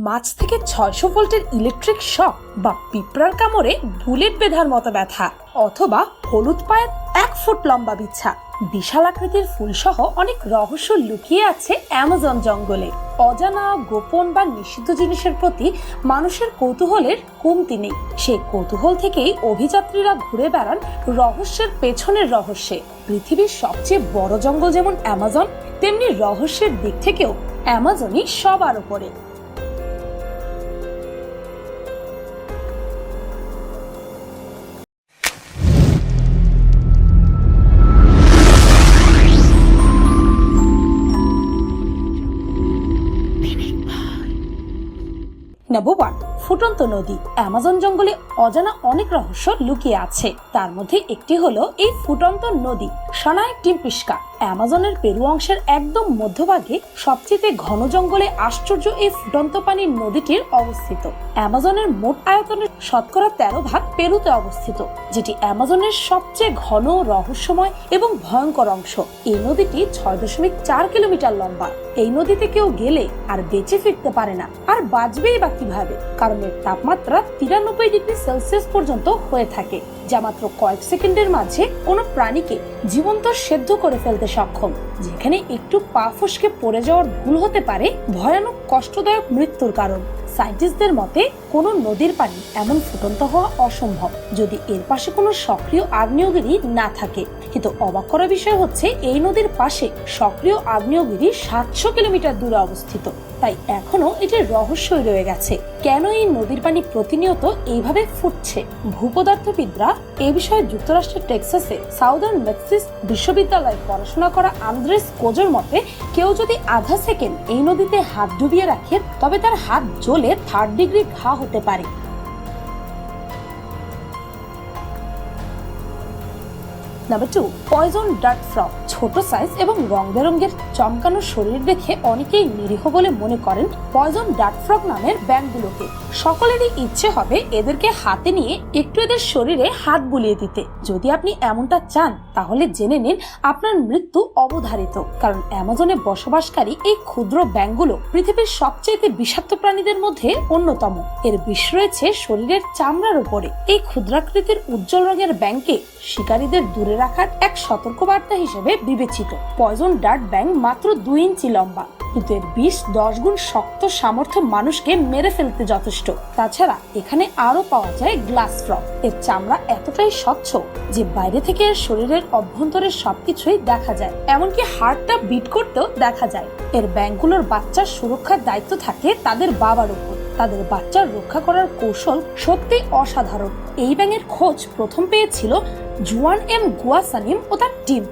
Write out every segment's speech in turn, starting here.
মাছ থেকে 600 ভোল্টের electric shock বা পিঁপড়ার কামড়ে বুলেট বেঁধার মতো ব্যথা, অথবা হলুদ পায়ের 1 ফুট লম্বা বিচ্ছা। বিশাল আকৃতির ফুলসহ অনেক রহস্য লুকিয়ে আছে অ্যামাজন জঙ্গলে। অজানা, গোপন বা নিষিদ্ধ জিনিসের প্রতি মানুষের কৌতূহলের কমতি নেই। সেই কৌতূহল থেকেই অভিযাত্রীরা ঘুরে বেড়ান রহস্যের পেছনের রহস্যে। পৃথিবীর সবচেয়ে বড় জঙ্গল যেমন অ্যামাজন, তেমনি রহস্যের দিক থেকেও অ্যামাজনই সবার উপরে। নাম্বার 1, ফুটন্ত নদী। অ্যামাজন জঙ্গলে অজানা অনেক রহস্য লুকিয়ে আছে। তার মধ্যে একটি হলো এই ফুটন্ত নদী সানায় টিম্পিস্কা। অ্যামাজনের পেরু অংশের একদম মধ্যভাগে সবচেয়ে ঘন জঙ্গলে আশ্চর্য এই ফুটন্ত পানির নদীটির অবস্থিত। অ্যামাজনের মোট আয়তনের শতকরা 13 ভাগ পেরুতে অবস্থিত, যেটি অ্যামাজনের সবচেয়ে ঘন, রহস্যময় এবং ভয়ঙ্কর অংশ। এই নদীটি 6.4 কিলোমিটার লম্বা। এই নদীতে কেউ গেলে আর বেঁচে ফিরতে পারে না। আর বাঁচবেই বা কিভাবে? কারণ এর তাপমাত্রা 93 ডিগ্রি সেলসিয়াস পর্যন্ত হয়ে থাকে, যা মাত্র কয়েক সেকেন্ডের মাঝে কোনো প্রাণীকে জীবন্ত সেদ্ধ করে ফেলতে সক্ষম। যেখানে একটু পা ফসকে পড়ে যাওয়ার ভুল হতে পারে ভয়ানক কষ্টদায়ক মৃত্যুর কারণ। সায়েন্টিস্টদের মতে কোনো নদীর পানি এমন ফুটন্ত হওয়া অসম্ভব যদি এর পাশে কোনো সক্রিয় আগ্নেয়গিরি না থাকে। কিন্তু অবাক করার বিষয় হচ্ছে এই নদীর পাশে সক্রিয় আগ্নেয়গিরি 700 কিলোমিটার দূরে অবস্থিত। তাই এখনো এটির রহস্যই রয়ে গেছে। কেন এই নদীর পানি প্রতিনিয়ত এইভাবে ফুটছে? ভূপদার্থবিদরা এ বিষয়ে যুক্তরাষ্ট্রের টেক্সাসে সাউদার্ন মেসিস বিশ্ববিদ্যালয়ে পড়াশোনা করা আন্দ্রেস কোজোর মতে, কেউ যদি আধা সেকেন্ড এই নদীতে হাত ডুবিয়ে রাখে তবে তার হাত জ্বলে 3rd ডিগ্রি ঘা হতে পারে। Number 2, poison dart frog. ছোট সাইজ এবং রং বেরঙের চমকানো শরীর দেখে অনেকেই নিরীহ বলে মনে করেন পয়জন ডার্ট ফ্রগ নামের ব্যাঙগুলোকে। সকলেরই ইচ্ছে হবে এদেরকে হাতে নিয়ে একটু এদের শরীরে হাত বুলিয়ে দিতে। যদি আপনি এমনটা চান তাহলে জেনে নিন আপনার মৃত্যু অবধারিত। কারণ অ্যামাজনে বসবাসকারী এই ক্ষুদ্র ব্যাঙগুলো পৃথিবীর সবচেয়ে বিষাক্ত প্রাণীদের মধ্যে অন্যতম। এর বিষ রয়েছে শরীরের চামড়ার উপরে। এই ক্ষুদ্রাকৃতির উজ্জ্বল রঙের ব্যাঙকে শিকারীদের দূরে রাখার এক সতর্কবার্তা হিসেবে বিবেচিত। পয়জন ডার্ট ব্যাঙ মাত্র 2 ইঞ্চি লম্বা, কিন্তু এর বিষ 10 গুণ শক্ত সামর্থ্য মানুষকে মেরে ফেলতে যথেষ্ট। তাছাড়া এখানে আরো পাওয়া যায় গ্লাস ফ্রগ। এর চামড়া এতটাই স্বচ্ছ যে বাইরে থেকে এর শরীরের অভ্যন্তরের সবকিছুই দেখা যায়, এমনকি হার্টটা বিট করতেও দেখা যায়। এর ব্যাঙগুলোর বাচ্চার সুরক্ষার দায়িত্ব থাকে তাদের বাবার উপর। তাদের বাচ্চার রক্ষা করার কৌশল সত্যি অসাধারণ। এই ব্যাঙের খোঁজ প্রথম পেয়েছিল জুয়ান এম গুয়াসানিম ও তার টিম।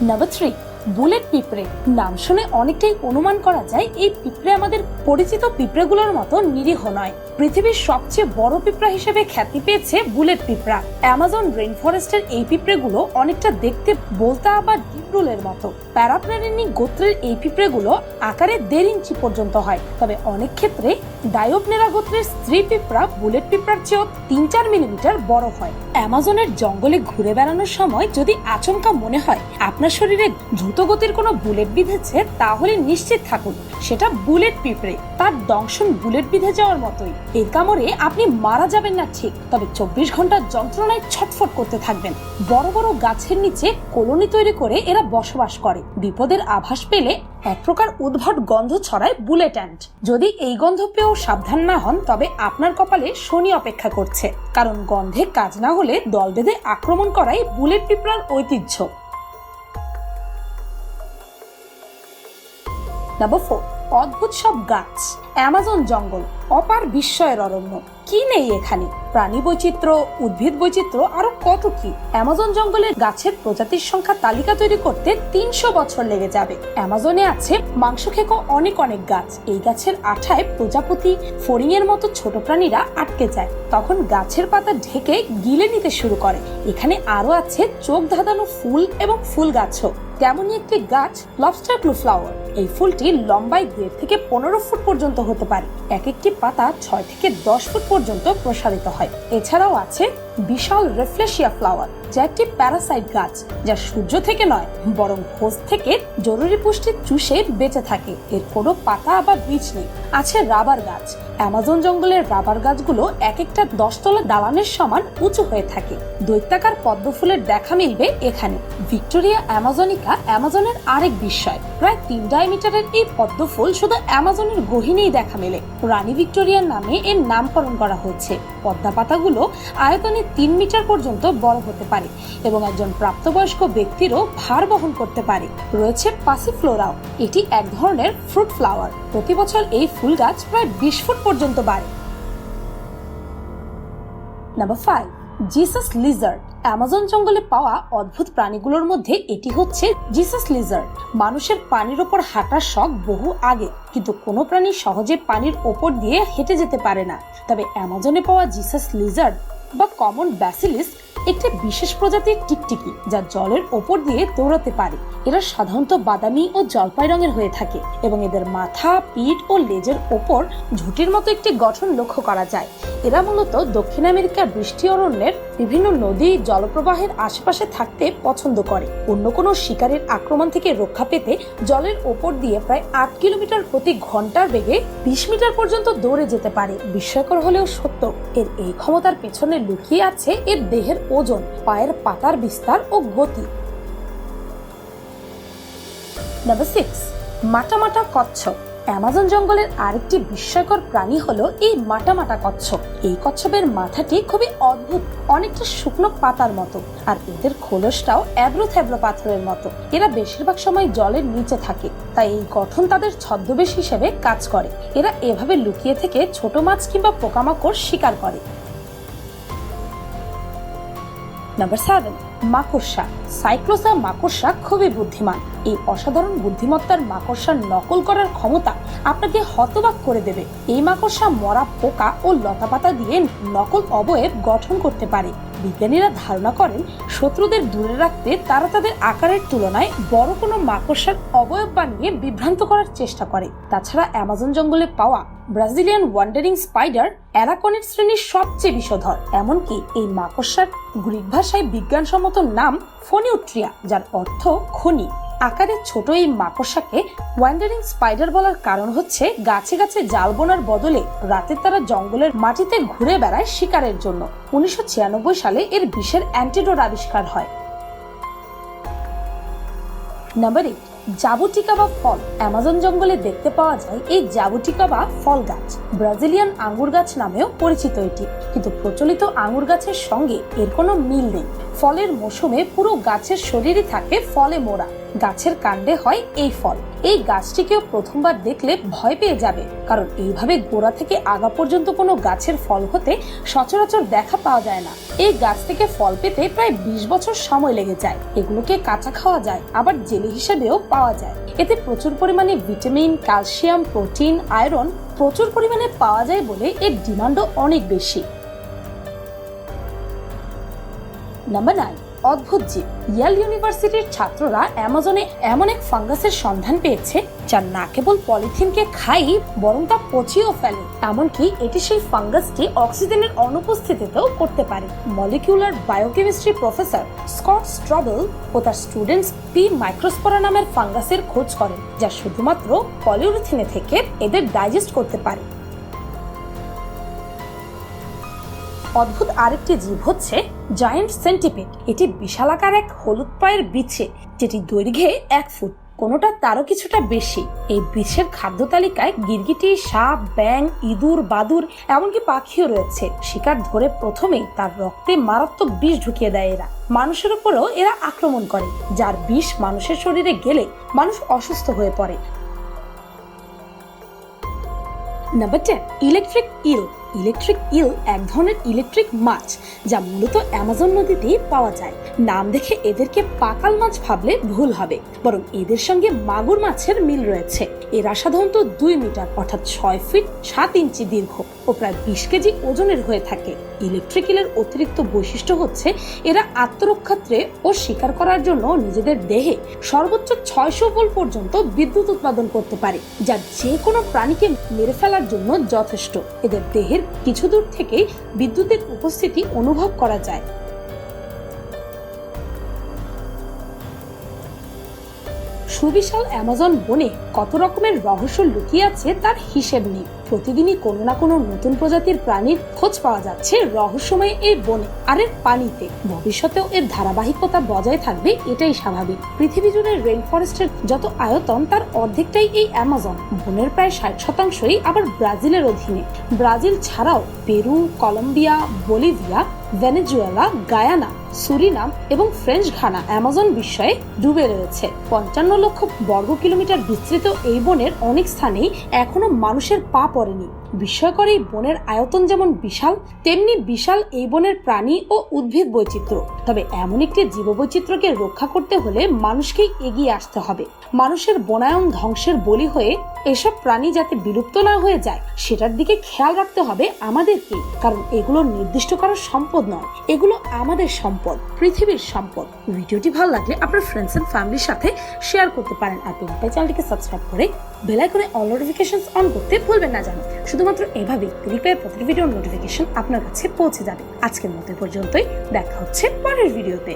নাম্বার 3, বুলেট পিঁপড়ে। নাম শুনে অনেকটাই অনুমান করা যায় এই পিঁপড়ে আমাদের পরিচিত পিঁপড়েগুলোর মতো নিরীহ নয়। পৃথিবীর সবচেয়ে বড় পিঁপড়া হিসেবে খ্যাতি পেয়েছে বুলেট পিঁপড়া। অ্যামাজন রেইন ফরেস্টের এই পিঁপড়েগুলো অনেকটা দেখতে বোলতা বা ডিমরুলের মতো। প্যারাপ্লেনিনি গোত্রের এই পিঁপড়েগুলো আকারে 1.5 ইঞ্চি পর্যন্ত হয়। তবে অনেক ক্ষেত্রে ডায়োপনেরা গোত্রের স্ত্রী পিঁপড়া বুলেট পিঁপড়ার চেয়েও 3-4 মিলিমিটার বড় হয়। অ্যামাজনের জঙ্গলে ঘুরে বেড়ানোর সময় যদি আচমকা মনে হয় আপনার শরীরে দ্রুত গতির কোনো বুলেট বিঁধেছে, তাহলে নিশ্চিত থাকুন সেটা বুলেট পিঁপড়ে। তার দংশন বুলেট বিঁধে যাওয়ার মতোই। এর কামড়ে আপনি মারা যাবেন না ঠিক, তবে 24 ঘন্টার যন্ত্রণায় ছটফট করতে থাকবেন। বড় বড় গাছের নিচে কলোনি তৈরি করে এরা বসবাস করে। বিপদের আভাস পেলে এক প্রকার উদ্ভট গন্ধ ছড়ায় বুলেট অ্যান্ট। যদি এই গন্ধ পেয়েও সাবধান না হন তবে আপনার কপালে শনি অপেক্ষা করছে। কারণ গন্ধে কাজ না হলে দল বেঁধে আক্রমণ করাই বুলেট পিঁপড়ার ঐতিহ্য। নাম্বার 4, অদ্ভুত সব গাছ। অ্যামাজন জঙ্গল অপার বিস্ময়ের অরণ্য। কি নেই এখানে? প্রাণী বৈচিত্র্য, উদ্ভিদ বৈচিত্র্য, আরো কত কি। অ্যামাজন জঙ্গলের গাছের প্রজাতির সংখ্যা তালিকা তৈরি করতে 300 বছর লেগে যাবে। অ্যামাজনে আছে মাংস খেকো অনেক গাছ। এই গাছের আঠায় প্রজাপতি, ফড়িং এর মতো ছোট প্রাণীরা আটকে যায়। তখন গাছের পাতা ঢেকে গিলে নিতে শুরু করে। এখানে আরো আছে চোখ ধাঁধানো ফুল এবং ফুল গাছও। তেমনই একটি গাছ লবস্টার ক্লু ফ্লাওয়ার। এই ফুলটি লম্বায় 1.5 থেকে 15 ফুট পর্যন্ত হতে পারে। এক একটি পাতা 6 থেকে 10 ফুট পর্যন্ত প্রসারিত হয়। এছাড়াও আছে বিশাল রেফ্লেশিয়া ফ্লাওয়ার, যা একটি প্যারাসাইট গাছ, যা সূর্য থেকে নয় বরং হোস্ট থেকে জরুরি পুষ্টি চুষে বেঁচে থাকে। এর কোনো পাতা বা বীজ নেই। আছে রাবার গাছ। অ্যামাজন জঙ্গলের রাবার গাছগুলো এক একটা 10 তলা দালানের সমান উঁচু হয়ে থাকে। দৈত্যাকার পদ্ম ফুলের দেখা মিলবে এখানে। ভিক্টোরিয়া অ্যামাজনিকা অ্যামাজনের আরেক বিস্ময়। প্রায় 3 ডায়ামিটারের এই পদ্ম ফুল শুধু অ্যামাজনের গহীনেই দেখা মেলে। রানী ভিক্টোরিয়ার নামে এর নামকরণ করা হয়েছে। পদ্মা পাতাগুলো আয়তনে 3 মিটার পর্যন্ত বড় হতে পারে এবং একজন প্রাপ্তবয়স্ক ব্যক্তিরও ভার বহন করতে পারে। রয়েছে পাসিফ্লোরাও। এটি এক ধরনের ফ্রুট ফ্লাওয়ার। প্রতি বছর এই ফুল গাছ প্রায় 20 ফুট পর্যন্ত বাড়ে। Number 5, Jesus Lizaad. অ্যামাজন জঙ্গলে পাওয়া অদ্ভুত প্রাণীগুলোর মধ্যে এটি হচ্ছে জিসাস লিজার্ড। মানুষের পানির ওপর হাঁটার শখ বহু আগে, কিন্তু কোনো প্রাণী সহজে পানির ওপর দিয়ে হেঁটে যেতে পারে না। তবে অ্যামাজনে পাওয়া জিসাস লিজার্ড বা কমন ব্যাসিলিস একটি বিশেষ প্রজাতির টিকটিকি, যা জলের ওপর দিয়ে দৌড়াতে পারে। এরা সাধারণত বাদামি ও জলপাই রঙের হয়ে থাকে এবং এদের মাথা, পিঠ ও লেজের ওপর ঝুঁটির মতো একটি গঠন লক্ষ্য করা যায়। এরা মূলত দক্ষিণ আমেরিকার বৃষ্টি অরণ্যের বিভিন্ন নদী জলপ্রবাহের আশেপাশে থাকতে পছন্দ করে। অন্য কোনো শিকারের আক্রমণ থেকে রক্ষা পেতে জলের ওপর দিয়ে প্রায় 8 কিলোমিটার প্রতি ঘন্টার বেগে 20 মিটার পর্যন্ত দৌড়ে যেতে পারে। বিস্ময়কর হলেও সত্য, এর এই ক্ষমতার পেছনে লুকিয়ে আছে এর দেহের ওজন, পায়ের পাতার বিস্তার ও গতি। নাম্বার 6, মাটামাটা কচ্ছপ। অ্যামাজন জঙ্গলের আরেকটি বিস্ময়কর প্রাণী হলো এই মাটামাটা কচ্ছপ। এই কচ্ছপের মাথাটি খুবই অদ্ভুত, অনেকটা শুকনো পাতার মতো, আর এদের খোলসটাও এবড়ো থেবড়ো পাথরের মতো। এরা বেশিরভাগ সময় জলের নিচে থাকে, তাই এই গঠন তাদের ছদ্মবেশ হিসেবে কাজ করে। এরা এভাবে লুকিয়ে থেকে ছোট মাছ কিংবা পোকামাকড় শিকার করে। নাম্বার 7, মাকড়সা। সাইক্লোসা মাকড়সা খুবই বুদ্ধিমান। এই অসাধারণ বুদ্ধিমত্তার মাকড়সার নকল করার ক্ষমতা আপনাকে হতবাক করে দেবে। এই মাকড়সা মরা পোকা ও লতাপাতা দিয়ে নকল অবয়ব গঠন করতে পারে। বিজ্ঞানীরা ধারণা করেন শত্রুদের দূরে রাখতে তারা তাদের আকারের তুলনায় বড় কোনো মাকড়সার অবয়ব বানিয়ে বিভ্রান্ত করার চেষ্টা করে। তাছাড়া অ্যামাজন জঙ্গলে পাওয়া ব্রাজিলিয়ান ওয়ান্ডারিং স্পাইডার অ্যারাকনিড শ্রেণীর সবচেয়ে বিষধর। এমনকি এই মাকড়সার গ্রিক ভাষায় বিজ্ঞানসম্মত নাম ফোনিউট্রিয়া, যার অর্থ খনি। আকারে ছোট এই মাকড়সাকে ওয়ান্ডারিং স্পাইডার বলার কারণ হচ্ছে গাছে গাছে জাল বোনার বদলে রাতে তারা জঙ্গলের মাটিতে ঘুরে বেড়ায় শিকারের জন্য। 1996 সালে এর বিষের অ্যান্টিডোট আবিষ্কার হয়। নাম্বার 8, জাবুটিকা বা ফল। অ্যামাজন জঙ্গলে দেখতে পাওয়া যায় এই জাবুটিকা বা ফল গাছ। ব্রাজিলিয়ান আঙ্গুর গাছ নামেও পরিচিত এটি, কিন্তু প্রচলিত আঙ্গুর গাছের সঙ্গে এর কোনো মিল নেই। ফলের মৌসুমে পুরো গাছের শরীরই থাকে ফলে মোড়া। গাছের কাণ্ডে হয় এই ফল। এই গাছটিকেও প্রথমবার দেখলে ভয় পেয়ে যাবে, কারণ এইভাবে গোড়া থেকে আগা পর্যন্ত কোনো গাছের ফল হতে সচরাচর দেখা পাওয়া যায় না। এই গাছ থেকে ফল পেতে প্রায় 20 বছর সময় লেগে যায়। এগুলোকে কাঁচা খাওয়া যায়, আবার জেলি হিসেবেও পাওয়া যায়। এতে প্রচুর পরিমাণে ভিটামিন, ক্যালসিয়াম, প্রোটিন, আয়রন প্রচুর পরিমাণে পাওয়া যায় বলে এর ডিমান্ডও অনেক বেশি। নাম্বার 9, অদ্ভুত জীব। ইয়েল ইউনিভার্সিটির ছাত্ররা অ্যামাজনে এমন এক ফাঙ্গাসের সন্ধান পেয়েছে যা না কেবল পলিথিনকে খাই বরং তা পচিয়েও ফেলে। এমনকি এটি সেই ফাঙ্গাসটি অক্সিজেনের অনুপস্থিতিতেও করতে পারে। মলিকিউলার বায়োকেমিস্ট্রি প্রফেসর স্কট স্ট্রবেল ও তার স্টুডেন্টস পি মাইক্রোস্পোরা নামের ফাঙ্গাসের খোঁজ করেন, যা শুধুমাত্র পলিউরিথিনে থেকে এদের ডাইজেস্ট করতে পারে। অদ্ভুত আরেকটি জীব হচ্ছে জায়ান্ট সেন্টিপিড। এটি বিশালাকার এক হলুদ পায়ের বিছে, যেটি দৈর্ঘ্যে 1 ফুট, কোনোটা তারও কিছুটা বেশি। এই বিছের খাদ্য তালিকায় গিরগিটি, সাপ, ব্যাঙ, ইঁদুর, বাদুড়, এমনকি পাখিও রয়েছে। শিকার ধরে প্রথমেই তার রক্তে মারাত্মক বিষ ঢুকিয়ে দেয় এরা। মানুষের উপরও এরা আক্রমণ করে, যার বিষ মানুষের শরীরে গেলে মানুষ অসুস্থ হয়ে পড়ে। নাম্বার 10, ইলেকট্রিক ইল। ইলেকট্রিক ইল এক ধরনের ইলেকট্রিক মাছ যা মূলত অ্যামাজন নদীতেই পাওয়া যায়। নাম দেখে এদেরকে পাকাল মাছ ভাবলে ভুল হবে, বরং এদের সঙ্গে মাগুর মাছের মিল রয়েছে। এরা সাধারণত 2 মিটার অর্থাৎ 6 ফিট 7 ইঞ্চি দীর্ঘ ও প্রায় 20 কেজি ওজনের হয়ে থাকে। ইলেকট্রিক ইলের অতিরিক্ত বৈশিষ্ট্য হচ্ছে এরা আত্মরক্ষার্থে ও শিকার করার জন্য নিজেদের দেহে সর্বোচ্চ 600 ভোল্ট পর্যন্ত বিদ্যুৎ উৎপাদন করতে পারে, যা যে কোনো প্রাণীকে মেরে ফেলার জন্য যথেষ্ট। এদের দেহের কিছু দূর থেকেই বিদ্যুতের উপস্থিতি অনুভব করা যায়। সুবিশাল অ্যামাজন বনে কত রকমের রহস্য লুকিয়ে আছে তার হিসেব নেই। প্রতিদিনই কোনো না কোনো নতুন প্রজাতির প্রাণীর খোঁজ পাওয়া যাচ্ছে রহস্যময় এই বনে আর এর পানিতে। ভবিষ্যতেও এর ধারাবাহিকতা বজায় থাকবে, এটাই স্বাভাবিক। পৃথিবী জুড়ে রেইন ফরেস্টের যত আয়তন তার অর্ধেকটাই এই অ্যামাজন বনের, প্রায় 60% আবার ব্রাজিলের অধীনে। ব্রাজিল ছাড়াও Peru, Colombia, Bolivia, Venezuela, Guyana, Suriname এবং ফ্রেঞ্চ ঘানা অ্যামাজন বিস্ময়ে ডুবে রয়েছে। 55 লক্ষ বর্গ কিলোমিটার বিস্তৃত এই বনের অনেক স্থানেই এখনো মানুষের পা পড়েনি। বিস্ময়কর এই বনের আয়তন যেমন বিশাল, তেমনি বিশাল এই বনের প্রাণী ও উদ্ভিদ বৈচিত্র্য। তবে এমন একটি জীববৈচিত্র্যকে রক্ষা করতে হলে মানুষকেই এগিয়ে আসতে হবে। মানুষের বনায়ন ধ্বংসের বলি হয়ে এসব প্রাণী যাতে বিলুপ্ত না হয়ে যায় সেটার দিকে খেয়াল রাখতে হবে আমাদেরকে, কারণ এগুলো নির্দিষ্ট কারো সম্পদ নয়, এগুলো আমাদের সম্পদ, পৃথিবীর সম্পদ। ভিডিওটি ভালো লাগলে আপনার ফ্রেন্ডস এন্ড ফ্যামিলির সাথে শেয়ার করতে পারেন। আর চ্যানেলটিকে সাবস্ক্রাইব করে বেল আইকনে অল নোটিফিকেশনস অন করতে ভুলবেন না যেন। শুধুমাত্র এভাবেই রিপ্লাই প্রতি ভিডিওর নোটিফিকেশন আপনার কাছে পৌঁছে যাবে। আজকের মতো পর্যন্তই, দেখা হচ্ছে পরের ভিডিওতে।